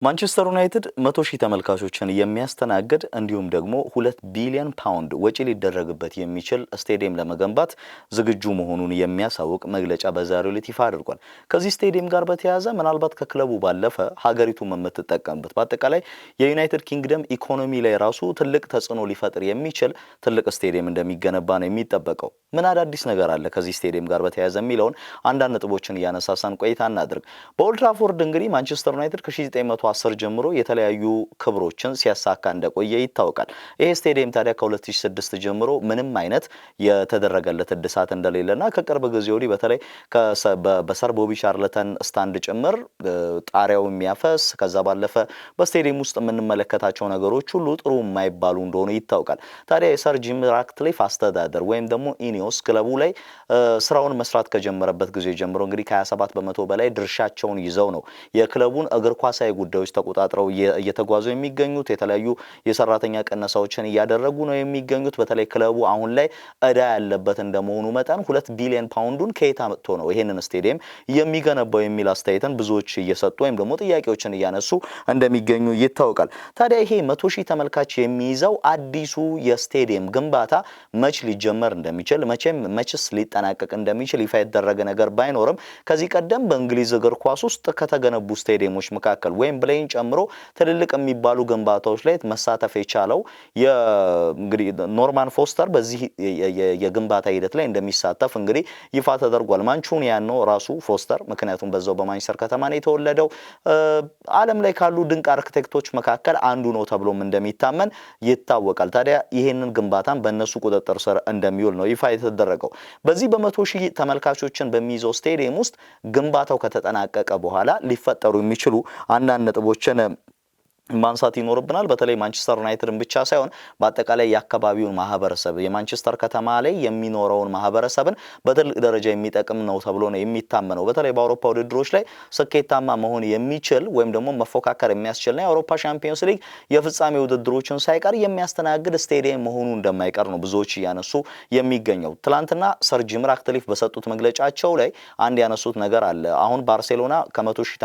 ማንቸስተር ዩናይትድ 100,000 ተመልካቾችን የሚያስተናግድ እንዲሁም ደግሞ 2 ቢሊዮን ፓውንድ ወጪ ሊደረግበት የሚችል ስቴዲየም ለመገንባት ዝግጁ መሆኑን የሚያሳውቅ መግለጫ በዛሬው ዕለት ይፋ አድርጓል። ከዚህ ስቴዲየም ጋር በተያያዘ ምናልባት ከክለቡ ባለፈ ሀገሪቱ የምትጠቀምበት በአጠቃላይ የዩናይትድ ኪንግደም ኢኮኖሚ ላይ ራሱ ትልቅ ተጽዕኖ ሊፈጥር የሚችል ትልቅ ስቴዲየም እንደሚገነባ ነው የሚጠበቀው። ምን አዳዲስ ነገር አለ ከዚህ ስቴዲየም ጋር በተያያዘ የሚለውን አንዳንድ ነጥቦችን እያነሳሳን ቆይታ እናድርግ። በኦልድ ትራፎርድ እንግዲህ ማንቸስተር ዩናይትድ ከ1910 ጀምሮ የተለያዩ ክብሮችን ሲያሳካ እንደቆየ ይታወቃል። ይሄ ስቴዲየም ታዲያ ከ2006 ጀምሮ ምንም አይነት የተደረገለት እድሳት እንደሌለና ከቅርብ ጊዜ ወዲህ በተለይ በሰር ቦቢ ቻርልተን ስታንድ ጭምር ጣሪያው የሚያፈስ ከዛ ባለፈ በስቴዲየም ውስጥ የምንመለከታቸው ነገሮች ሁሉ ጥሩ የማይባሉ እንደሆነ ይታወቃል። ታዲያ የሰር ጂም ራትክሊፍ አስተዳደር ወይም ደግሞ ኢኒዮስ ክለቡ ላይ ስራውን መስራት ከጀመረበት ጊዜ ጀምሮ እንግዲህ ከ27 በመቶ በላይ ድርሻቸውን ይዘው ነው የክለቡን እግር ኳሳዊ ጉዳዮች ተቆጣጥረው እየተጓዙ የሚገኙት። የተለያዩ የሰራተኛ ቀነሳዎችን እያደረጉ ነው የሚገኙት። በተለይ ክለቡ አሁን ላይ እዳ ያለበት እንደመሆኑ መጠን 2 ቢሊዮን ፓውንዱን ከየት አመጥቶ ነው ይሄንን ስቴዲየም የሚገነባው የሚል አስተያየትን ብዙዎች እየሰጡ ወይም ደግሞ ጥያቄዎችን እያነሱ እንደሚገኙ ይታወቃል። ታዲያ ይሄ 100,000 ተመልካች የሚይዘው አዲሱ የስቴዲየም ግንባታ መች ሊጀመር እንደሚችል መችስ ሊጠናቀቅ እንደሚችል ይፋ የተደረገ ነገር ባይኖርም ከዚህ ቀደም በእንግሊዝ እግር ኳስ ውስጥ ከተገነቡ ስቴዲየሞች መካከል ዌምብሌይን ጨምሮ ትልልቅ የሚባሉ ግንባታዎች ላይ መሳተፍ የቻለው እንግዲህ ኖርማን ፎስተር በዚህ የግንባታ ሂደት ላይ እንደሚሳተፍ እንግዲህ ይፋ ተደርጓል። ማንቹኒያን ነው ራሱ ፎስተር፣ ምክንያቱም በዛው በማንቸስተር ከተማ ነው የተወለደው። ዓለም ላይ ካሉ ድንቅ አርክቴክቶች መካከል አንዱ ነው ተብሎም እንደሚታመን ይታወቃል። ታዲያ ይሄንን ግንባታን በእነሱ ቁጥጥር ስር እንደሚውል ነው ይፋ የተደረገው። በዚህ በ100,000 ተመልካቾችን በሚይዘው ስቴዲየም ውስጥ ግንባታው ከተጠናቀቀ በኋላ ሊፈጠሩ የሚችሉ አንዳንድ ነጥቦችን ማንሳት ይኖርብናል። በተለይ ማንቸስተር ዩናይትድን ብቻ ሳይሆን በአጠቃላይ የአካባቢውን ማህበረሰብ የማንቸስተር ከተማ ላይ የሚኖረውን ማህበረሰብን በትልቅ ደረጃ የሚጠቅም ነው ተብሎ ነው የሚታመነው። በተለይ በአውሮፓ ውድድሮች ላይ ስኬታማ መሆን የሚችል ወይም ደግሞ መፎካከር የሚያስችልና የአውሮፓ ሻምፒዮንስ ሊግ የፍጻሜ ውድድሮችን ሳይቀር የሚያስተናግድ ስቴዲየም መሆኑ እንደማይቀር ነው ብዙዎች እያነሱ የሚገኘው። ትላንትና ሰር ጂም ራትክሊፍ በሰጡት መግለጫቸው ላይ አንድ ያነሱት ነገር አለ። አሁን ባርሴሎና ከ100,000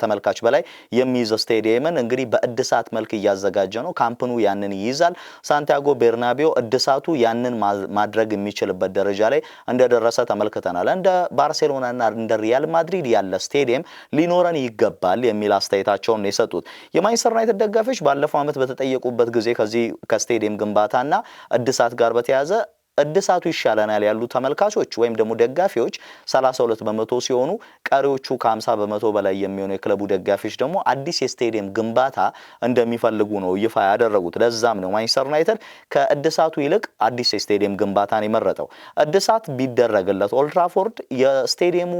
ተመልካች በላይ የሚይዝ ስቴዲየምን እንግዲህ በእድሳት መልክ እያዘጋጀ ነው። ካምፕኑ ያንን ይይዛል። ሳንቲያጎ ቤርናቤው እድሳቱ ያንን ማድረግ የሚችልበት ደረጃ ላይ እንደደረሰ ተመልክተናል። እንደ ባርሴሎናና እንደ ሪያል ማድሪድ ያለ ስቴዲየም ሊኖረን ይገባል የሚል አስተያየታቸውን የሰጡት የማንቸስተር ዩናይትድ ደጋፊዎች ባለፈው ዓመት በተጠየቁበት ጊዜ ከዚህ ከስቴዲየም ግንባታና እድሳት ጋር በተያያዘ እድሳቱ ይሻለናል ያሉ ተመልካቾች ወይም ደግሞ ደጋፊዎች 32 በመቶ ሲሆኑ ቀሪዎቹ ከ50 በመቶ በላይ የሚሆኑ የክለቡ ደጋፊዎች ደግሞ አዲስ የስቴዲየም ግንባታ እንደሚፈልጉ ነው ይፋ ያደረጉት። ለዛም ነው ማንቸስተር ዩናይትድ ከእድሳቱ ይልቅ አዲስ የስቴዲየም ግንባታን የመረጠው። እድሳት ቢደረግለት ኦልድ ትራፎርድ የስቴዲየሙ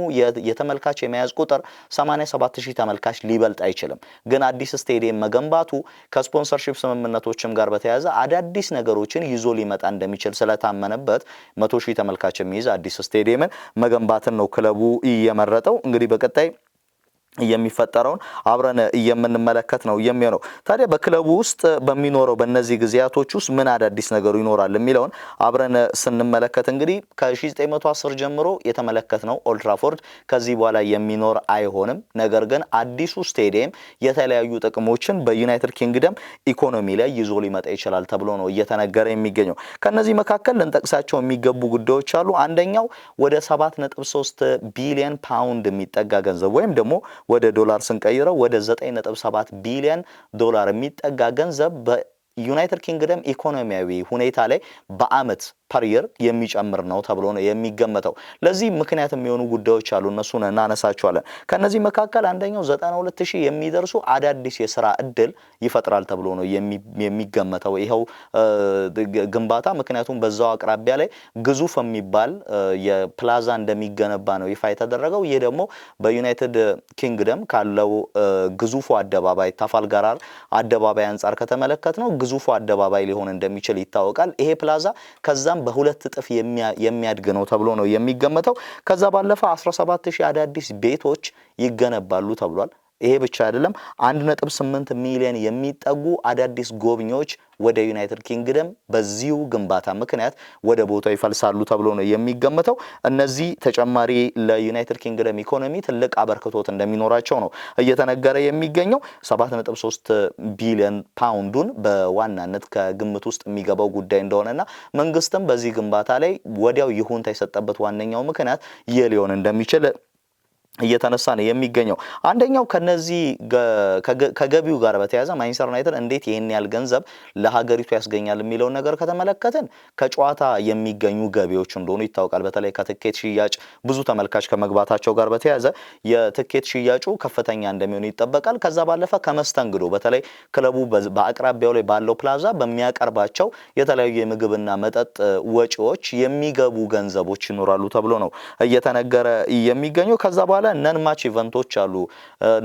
የተመልካች የመያዝ ቁጥር 87,000 ተመልካች ሊበልጥ አይችልም። ግን አዲስ ስቴዲየም መገንባቱ ከስፖንሰርሺፕ ስምምነቶችም ጋር በተያያዘ አዳዲስ ነገሮችን ይዞ ሊመጣ እንደሚችል ስለታመ ነበት 100,000 ተመልካች የሚይዝ አዲስ ስቴዲየምን መገንባትን ነው ክለቡ እየመረጠው። እንግዲህ በቀጣይ የሚፈጠረውን አብረን የምንመለከት ነው የሚሆነው። ታዲያ በክለቡ ውስጥ በሚኖረው በእነዚህ ጊዜያቶች ውስጥ ምን አዳዲስ ነገሩ ይኖራል የሚለውን አብረን ስንመለከት እንግዲህ ከ1910 ጀምሮ የተመለከትነው ኦልድ ትራፎርድ ከዚህ በኋላ የሚኖር አይሆንም። ነገር ግን አዲሱ ስቴዲየም የተለያዩ ጥቅሞችን በዩናይትድ ኪንግደም ኢኮኖሚ ላይ ይዞ ሊመጣ ይችላል ተብሎ ነው እየተነገረ የሚገኘው። ከነዚህ መካከል ልንጠቅሳቸው የሚገቡ ጉዳዮች አሉ። አንደኛው ወደ 7.3 ቢሊዮን ፓውንድ የሚጠጋ ገንዘብ ወይም ደግሞ ወደ ዶላር ስንቀይረው ወደ 9.7 ቢሊዮን ዶላር የሚጠጋ ገንዘብ በዩናይትድ ኪንግደም ኢኮኖሚያዊ ሁኔታ ላይ በአመት ፐር ይር የሚጨምር ነው ተብሎ ነው የሚገመተው። ለዚህ ምክንያት የሚሆኑ ጉዳዮች አሉ፣ እነሱን እናነሳቸዋለን። ከነዚህ መካከል አንደኛው 92,000 የሚደርሱ አዳዲስ የስራ እድል ይፈጥራል ተብሎ ነው የሚገመተው ይሄው ግንባታ። ምክንያቱም በዛው አቅራቢያ ላይ ግዙፍ የሚባል የፕላዛ እንደሚገነባ ነው ይፋ የተደረገው። ይሄ ደግሞ በዩናይትድ ኪንግደም ካለው ግዙፉ አደባባይ ታፋልጋር አደባባይ አንፃር ከተመለከት ነው ግዙፉ አደባባይ ሊሆን እንደሚችል ይታወቃል። ይሄ ፕላዛ ከዛም በሁለት እጥፍ የሚያድግ ነው ተብሎ ነው የሚገመተው። ከዛ ባለፈ 17,000 አዳዲስ ቤቶች ይገነባሉ ተብሏል። ይሄ ብቻ አይደለም 1.8 ሚሊዮን የሚጠጉ አዳዲስ ጎብኚዎች ወደ ዩናይትድ ኪንግደም በዚሁ ግንባታ ምክንያት ወደ ቦታው ይፈልሳሉ ተብሎ ነው የሚገመተው። እነዚህ ተጨማሪ ለዩናይትድ ኪንግደም ኢኮኖሚ ትልቅ አበርክቶት እንደሚኖራቸው ነው እየተነገረ የሚገኘው። 7.3 ቢሊዮን ፓውንዱን በዋናነት ከግምት ውስጥ የሚገባው ጉዳይ እንደሆነና መንግስትም በዚህ ግንባታ ላይ ወዲያው ይሁንታ የሰጠበት ዋነኛው ምክንያት ይህ ሊሆን እንደሚችል እየተነሳ ነው የሚገኘው። አንደኛው ከነዚህ ከገቢው ጋር በተያያዘ ማንቸስተር ዩናይትድ እንዴት ይሄን ያህል ገንዘብ ለሀገሪቱ ያስገኛል የሚለው ነገር ከተመለከትን ከጨዋታ የሚገኙ ገቢዎች እንደሆኑ ይታወቃል። በተለይ ከትኬት ሽያጭ ብዙ ተመልካች ከመግባታቸው ጋር በተያያዘ የትኬት ሽያጩ ከፍተኛ እንደሚሆን ይጠበቃል። ከዛ ባለፈ ከመስተንግዶ በተለይ ክለቡ በአቅራቢያው ላይ ባለው ፕላዛ በሚያቀርባቸው የተለያዩ የምግብና መጠጥ ወጪዎች የሚገቡ ገንዘቦች ይኖራሉ ተብሎ ነው እየተነገረ የሚገኘው። ከዛ በኋላ ነን ማች ኢቨንቶች አሉ።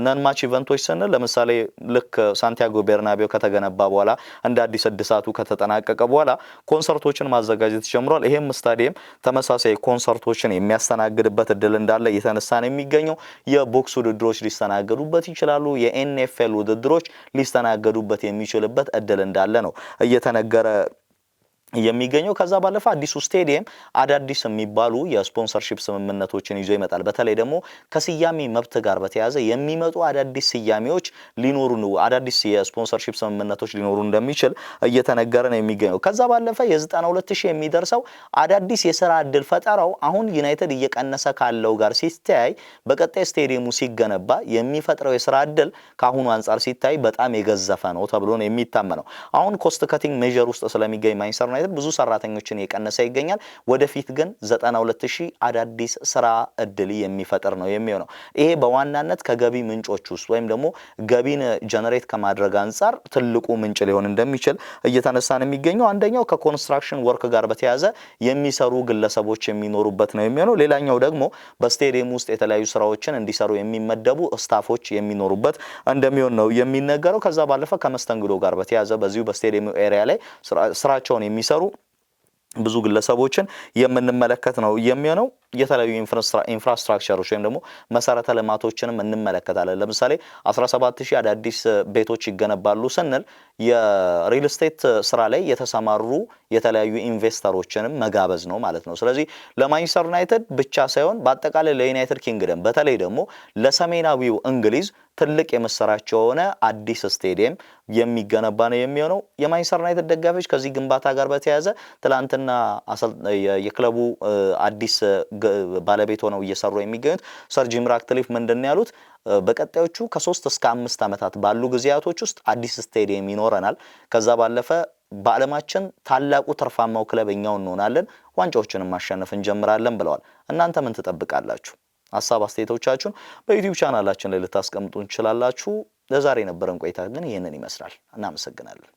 ነን ማች ኢቨንቶች ስንል ለምሳሌ ልክ ሳንቲያጎ ቤርናቤው ከተገነባ በኋላ እንደ አዲስ እድሳቱ ከተጠናቀቀ በኋላ ኮንሰርቶችን ማዘጋጀት ጀምሯል። ይሄም ስታዲየም ተመሳሳይ ኮንሰርቶችን የሚያስተናግድበት እድል እንዳለ እየተነሳ ነው የሚገኘው። የቦክስ ውድድሮች ሊስተናገዱበት ይችላሉ። የኤንኤፍኤል ውድድሮች ሊስተናገዱበት የሚችልበት እድል እንዳለ ነው እየተነገረ የሚገኘው። ከዛ ባለፈ አዲሱ ስቴዲየም አዳዲስ የሚባሉ የስፖንሰርሺፕ ስምምነቶችን ይዞ ይመጣል። በተለይ ደግሞ ከስያሜ መብት ጋር በተያያዘ የሚመጡ አዳዲስ ስያሜዎች ሊኖሩ ነው፣ አዳዲስ የስፖንሰርሺፕ ስምምነቶች ሊኖሩ እንደሚችል እየተነገረ ነው የሚገኘው። ከዛ ባለፈ የ92000 የሚደርሰው አዳዲስ የሥራ እድል ፈጠራው አሁን ዩናይትድ እየቀነሰ ካለው ጋር ሲስተያይ በቀጣይ ስቴዲየሙ ሲገነባ የሚፈጥረው የሥራ እድል ካሁኑ አንፃር ሲታይ በጣም የገዘፈ ነው ተብሎ ነው የሚታመነው። አሁን ኮስት ከቲንግ ሜዠር ውስጥ ስለሚገኝ ማንቸስተር ብዙ ሰራተኞችን የቀነሰ ይገኛል። ወደፊት ግን 92000 አዳዲስ ስራ እድል የሚፈጥር ነው የሚሆነው። ይሄ በዋናነት ከገቢ ምንጮች ውስጥ ወይም ደግሞ ገቢን ጀነሬት ከማድረግ አንፃር ትልቁ ምንጭ ሊሆን እንደሚችል እየተነሳ ነው የሚገኘው። አንደኛው ከኮንስትራክሽን ወርክ ጋር በተያያዘ የሚሰሩ ግለሰቦች የሚኖሩበት ነው የሚሆነው። ሌላኛው ደግሞ በስቴዲየም ውስጥ የተለያዩ ስራዎችን እንዲሰሩ የሚመደቡ ስታፎች የሚኖሩበት እንደሚሆን ነው የሚነገረው። ከዛ ባለፈ ከመስተንግዶ ጋር በተያያዘ በዚሁ በስቴዲየም ኤሪያ ላይ ስራቸውን የሚሰሩ ብዙ ግለሰቦችን የምንመለከት ነው የሚሆነው። የተለያዩ ኢንፍራስትራክቸሮች ወይም ደግሞ መሰረተ ልማቶችንም እንመለከታለን። ለምሳሌ 17000 አዳዲስ ቤቶች ይገነባሉ ስንል የሪል ስቴት ስራ ላይ የተሰማሩ የተለያዩ ኢንቨስተሮችንም መጋበዝ ነው ማለት ነው። ስለዚህ ለማንቸስተር ዩናይትድ ብቻ ሳይሆን በአጠቃላይ ለዩናይትድ ኪንግደም በተለይ ደግሞ ለሰሜናዊው እንግሊዝ ትልቅ የመሰራቸው የሆነ አዲስ ስቴዲየም የሚገነባ ነው የሚሆነው። የማንቸስተር ዩናይትድ ደጋፊዎች ከዚህ ግንባታ ጋር በተያያዘ ትላንትና የክለቡ አዲስ ባለቤት ሆነው እየሰሩ የሚገኙት ሰር ጂም ራትክሊፍ ምንድነው ያሉት? በቀጣዮቹ ከ3 እስከ 5 አመታት ባሉ ጊዜያቶች ውስጥ አዲስ ስቴዲየም ይኖረናል። ከዛ ባለፈ በዓለማችን ታላቁ ትርፋማው ክለብ እኛው እንሆናለን፣ ዋንጫዎችንም ማሸነፍ እንጀምራለን ብለዋል። እናንተ ምን ትጠብቃላችሁ? ሐሳብ አስተያየቶቻችሁን በዩቲዩብ ቻናላችን ላይ ልታስቀምጡ እንችላላችሁ። ለዛሬ የነበረን ቆይታ ግን ይሄንን ይመስላል። እናመሰግናለን።